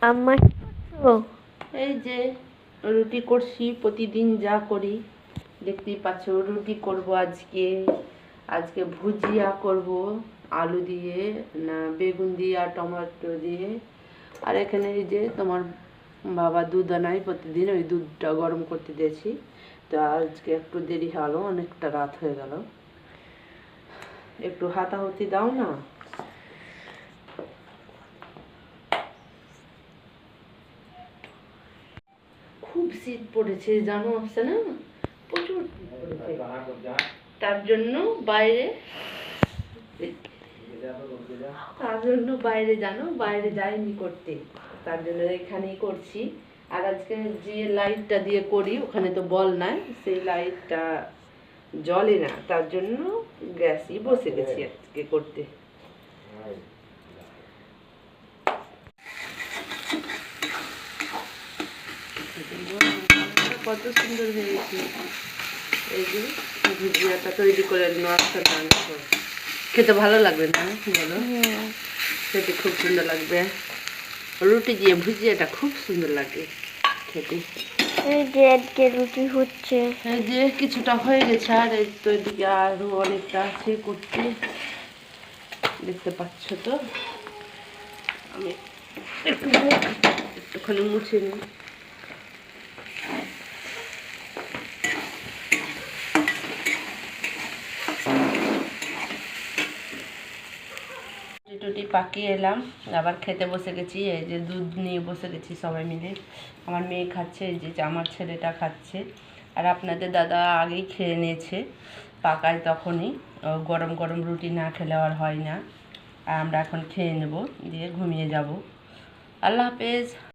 আম্মা কি করছো? এই যে রুটি করছি, প্রতিদিন যা করি দেখতেই পাচ্ছ। রুটি করব আজকে। আজকে ভুজিয়া করব আলু দিয়ে, না বেগুন দিয়ে আর টমেটো দিয়ে। আর এখানে এই যে তোমার বাবা দুধ আনায় প্রতিদিন, ওই দুধটা গরম করতে দিয়েছি। তো আজকে একটু দেরি হলো, অনেকটা রাত হয়ে গেল। একটু হাতাহুতি দাও না। খুব শীত পড়েছে জানো, আছে না, প্রচুর শীত পড়েছে। তার জন্য বাইরে জানো বাইরে যাইনি করতে, তার জন্য এখানেই করছি। আর আজকে যে লাইটটা দিয়ে করি ওখানে তো বল নাই, সেই লাইটটা জ্বলে না, তার জন্য গ্যাসই বসে গেছি আজকে করতে। কত সুন্দর হয়েছে। এই যে ভুজিয়াটা তৈরি করে নাস্তা খেতে ভালো লাগবে না বলো? খেতে খুব সুন্দর লাগবে। রুটি দিয়ে ভুজিয়াটা খুব সুন্দর লাগে খেতে। এই যে আজকে রুটি হচ্ছে। এই যে কিছুটা হয়ে গেছে, আর এই তো এদিকে আরো অনেকটা আছে করতে, দেখতে পাচ্ছ তো। আমি একটুখানি মুছে নিই। টুটি পাকিয়ে এলাম, আবার খেতে বসে গেছি। এই যে দুধ নিয়ে বসে গেছি সবাই মিলে। আমার মেয়ে খাচ্ছে, এই যে আমার ছেলেটা খাচ্ছে। আর আপনাদের দাদা আগেই খেয়ে নিয়েছে, পাকায় তখনই। গরম গরম রুটি না খেলে আর হয় না। আর আমরা এখন খেয়ে নেব, দিয়ে ঘুমিয়ে যাব। আল্লাহ হাফেজ।